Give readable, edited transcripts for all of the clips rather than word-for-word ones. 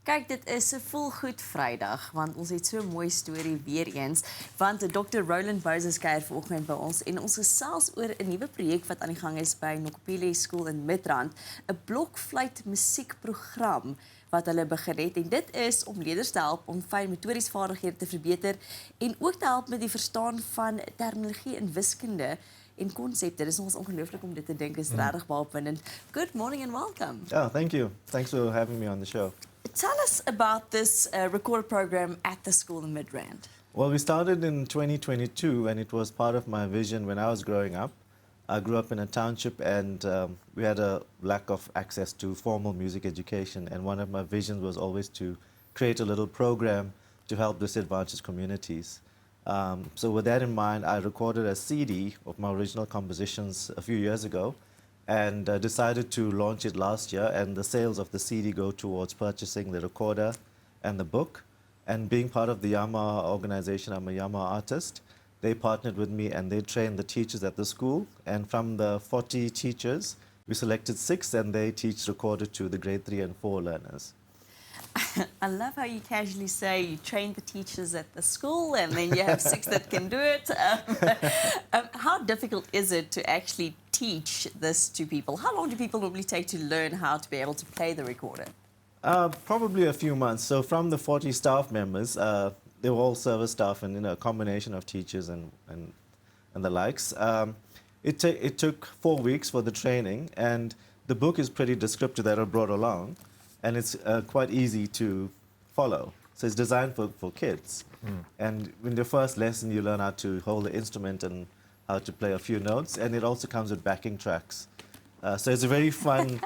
Kijk, dit is 'n volgoed Vrydag, want ons het so 'n mooi storie weer eens, want Dr. Roland Moses kuier vanoggend by ons en ons gesels oor 'n nuwe projek wat aan die gang is by Nokuphila skool in Midrand, 'n Blokfluit-musiekprogram wat hulle begin het en dit is om leerders te help om fynmotoriese vaardighede te verbeter en ook te help met die verstaan van terminologie en wiskundige en konsepte. Dit is ons ongelooflik om dit te dink, is regtig baie opwindend. Good morning and welcome. Oh, thank you. Thanks for having me on the show. Tell us about this recorded program at the school in Midrand. Well, we started in 2022, and it was part of my vision when I was growing up. I grew up in a township, and we had a lack of access to formal music education. And one of my visions was always to create a little program to help disadvantaged communities. So with that in mind, I recorded a CD of my original compositions a few years ago, and decided to launch it last year, and the sales of the CD go towards purchasing the recorder and the book. And being part of the Yamaha organization, I'm a Yamaha artist, they partnered with me and they trained the teachers at the school, and from the 40 teachers, we selected 6 and they teach recorder to the grade 3 and 4 learners. I love how you casually say you train the teachers at the school and then you have 6 that can do it. How difficult is it to actually teach this to people? How long do people normally take to learn how to be able to play the recorder? Probably a few months. So from the 40 staff members, they were all service staff and a combination of teachers and the likes. It took 4 weeks for the training, and the book is pretty descriptive that I brought along, and it's quite easy to follow. So it's designed for kids. And in the first lesson, you learn how to hold the instrument and how to play a few notes, and it also comes with backing tracks. So it's a very fun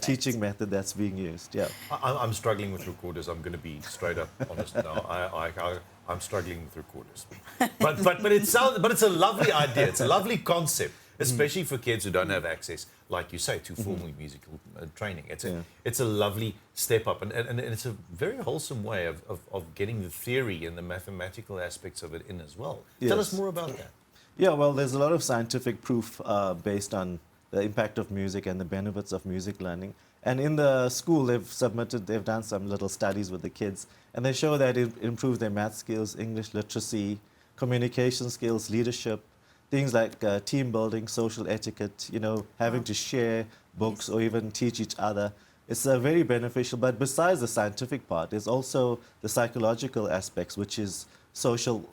teaching method that's being used. Yeah. I'm struggling with recorders. I'm going to be straight up honest now. I'm struggling with recorders. But it's a lovely idea. It's a lovely concept, especially for kids who don't have access, like you say, to formal musical training. It's a lovely step up, and it's a very wholesome way of getting the theory and the mathematical aspects of it in as well. Yes. Tell us more about that. Yeah, well, there's a lot of scientific proof based on the impact of music and the benefits of music learning. And in the school, they've done some little studies with the kids, and they show that it improves their math skills, English literacy, communication skills, leadership, things like team building, social etiquette, having to share books or even teach each other. It's very beneficial, but besides the scientific part, there's also the psychological aspects, which is social,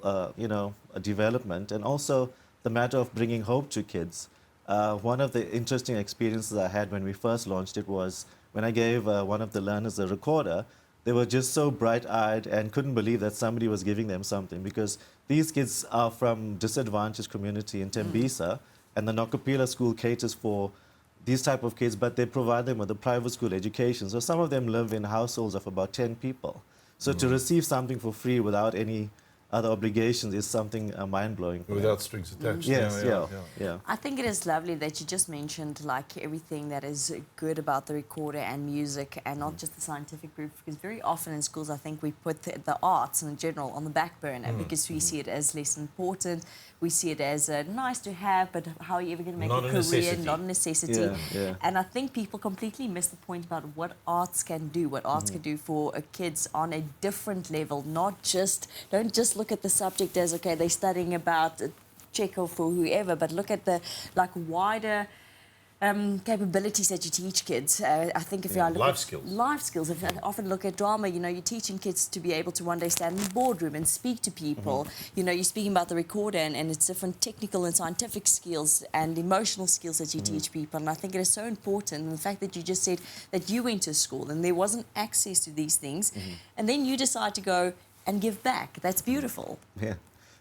development, and also the matter of bringing hope to kids. One of the interesting experiences I had when we first launched it was when I gave one of the learners a recorder. They were just so bright-eyed and couldn't believe that somebody was giving them something, because these kids are from disadvantaged community in Tembisa, and the Nokuphila school caters for these type of kids, but they provide them with a private school education. So some of them live in households of about 10 people. So to receive something for free without any other obligations is something mind-blowing. Without strings attached. Yes, yeah. I think it is lovely that you just mentioned like everything that is good about the recorder and music, and not just the scientific proof, because very often in schools I think we put the arts in general on the back burner because we see it as less important. We see it as nice to have, but how are you ever going to make a career? Necessity. Not a necessity. Yeah. And I think people completely miss the point about what arts can do, what arts can do for kids on a different level. Don't just look at the subject as, okay, they're studying about Chekhov or whoever, but look at the wider capabilities that you teach kids. I think if you look life at skills. Life skills. If I often look at drama, you're teaching kids to be able to one day stand in the boardroom and speak to people. You're speaking about the recorder and it's different technical and scientific skills and emotional skills that you teach people. And I think it is so important. And the fact that you just said that you went to school and there wasn't access to these things, and then you decide to go and give back. That's beautiful. Yeah.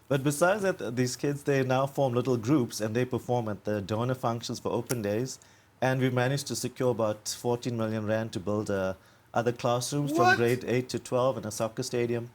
But besides that, these kids, they now form little groups and they perform at the donor functions for open days. And we managed to secure about 14 million rand to build other classrooms from grade 8 to 12 in a soccer stadium.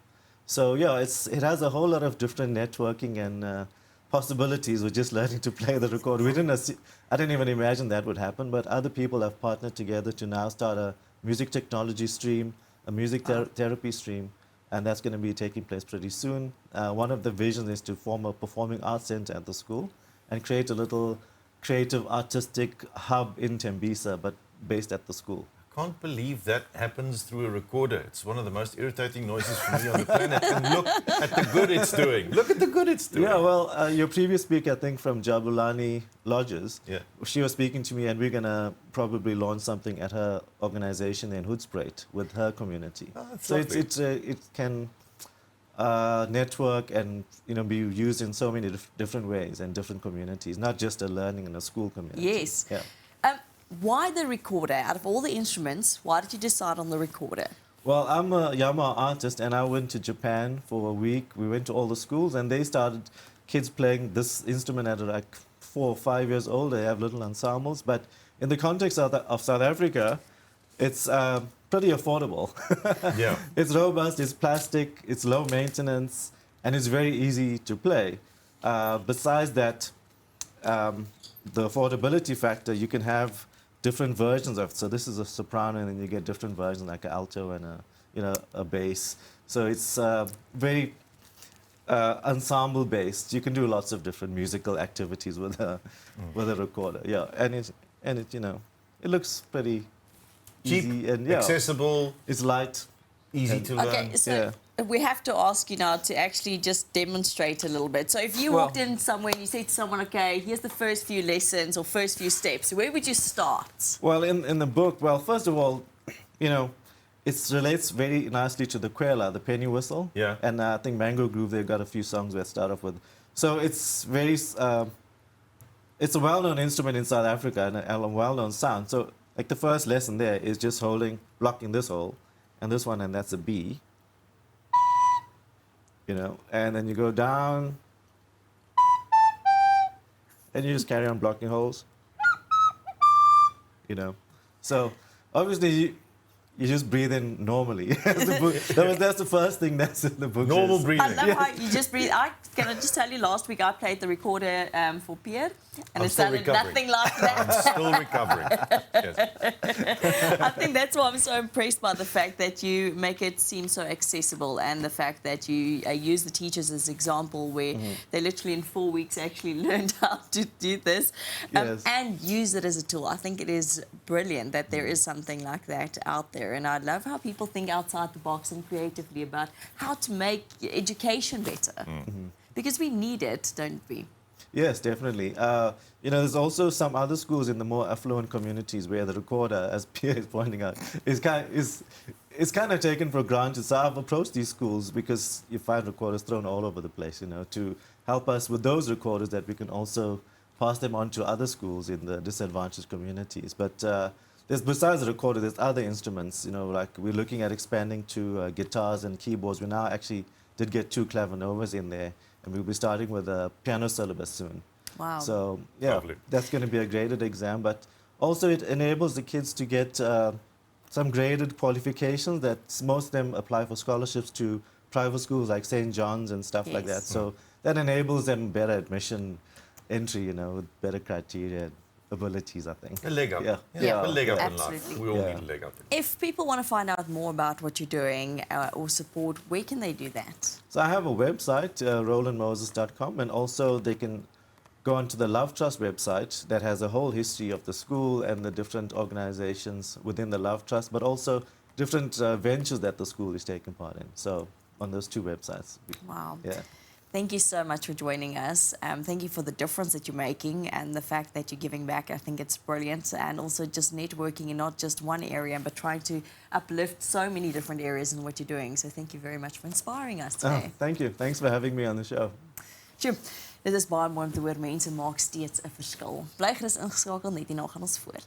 So yeah, it has a whole lot of different networking and possibilities with just learning to play the recorder. I didn't even imagine that would happen, but other people have partnered together to now start a music technology stream, a music therapy stream. And that's going to be taking place pretty soon. One of the visions is to form a performing arts center at the school and create a little creative artistic hub in Tembisa, but based at the school. can't believe that happens through a recorder. It's one of the most irritating noises for me on the planet. And look at the good it's doing. Look at the good it's doing. Yeah, well, your previous speaker, I think from Jabulani Lodges, Yeah. she was speaking to me, and we're going to probably launch something at her organization in Hoedspruit with her community. Oh, that's so lovely. it can network and be used in so many different ways and different communities, not just a learning in a school community. Yes. Yeah. Why the recorder? Out of all the instruments, why did you decide on the recorder? Well, I'm a Yamaha artist, and I went to Japan for a week. We went to all the schools, and they started kids playing this instrument at like 4 or 5 years old. They have little ensembles, but in the context of South Africa, it's pretty affordable. Yeah. It's robust, it's plastic, it's low maintenance, and it's very easy to play. Besides that, the affordability factor, you can have different versions of it. So this is a soprano, and then you get different versions like an alto and a bass. So it's very ensemble based. You can do lots of different musical activities with a recorder. Yeah, and it looks pretty Cheap, easy and accessible, it's light. easy to learn. Okay, so we have to ask you now to actually just demonstrate a little bit. So if you walked in somewhere and you said to someone, okay, here's the first few lessons or first few steps, where would you start? Well, in the book, first of all, it relates very nicely to the kwela, the penny whistle. Yeah. And I think Mango Groove, they've got a few songs that start off with. So it's very, it's a well-known instrument in South Africa and a well-known sound. So like the first lesson there is just blocking this hole and this one, and that's a B. And then you go down and you just carry on blocking holes. So obviously you just breathe in normally. That's the first thing that's in the book. Normal is. breathing. I love how you just breathe. Can I just tell you, last week I played the recorder for Pierre, and I'm it still sounded recovering. nothing like that. I'm still recovering. Yes. I think that's why I'm so impressed by the fact that you make it seem so accessible, and the fact that you use the teachers as example, where they literally in 4 weeks actually learned how to do this Yes. and use it as a tool. I think it is brilliant that there is something like that out there, and I love how people think outside the box and creatively about how to make education better. Because we need it, don't we? Yes, definitely. There's also some other schools in the more affluent communities where the recorder, as Pierre is pointing out, is kind of taken for granted. So I've approached these schools because you find recorders thrown all over the place, to help us with those recorders that we can also pass them on to other schools in the disadvantaged communities. But besides the recorder, there's other instruments, like we're looking at expanding to guitars and keyboards. We now actually did get 2 clavinovas in there, and we'll be starting with a piano syllabus soon. Wow. So, yeah, Lovely. that's going to be a graded exam, but also it enables the kids to get some graded qualifications that most of them apply for scholarships to private schools like St. John's and stuff like that. Yes. So that enables them better admission entry, with better criteria and abilities, I think. A leg up. Yeah. A leg up in Absolutely. life. We all Yeah. need a leg up. If people want to find out more about what you're doing or support, where can they do that? So I have a website, rolandmoses.com, and also they can go onto the Love Trust website that has a whole history of the school and the different organizations within the Love Trust, but also different ventures that the school is taking part in. So on those 2 websites. Wow. Yeah. Thank you so much for joining us. Thank you for the difference that you're making and the fact that you're giving back. I think it's brilliant. And also just networking in not just one area, but trying to uplift so many different areas in what you're doing. So thank you very much for inspiring us today. Thank you. Thanks for having me on the show. Sjoe, dit is baie mooi om te hoor mense maak steeds 'n verskil. Bly gerus ingeskakel, net hierna gaan ons voort.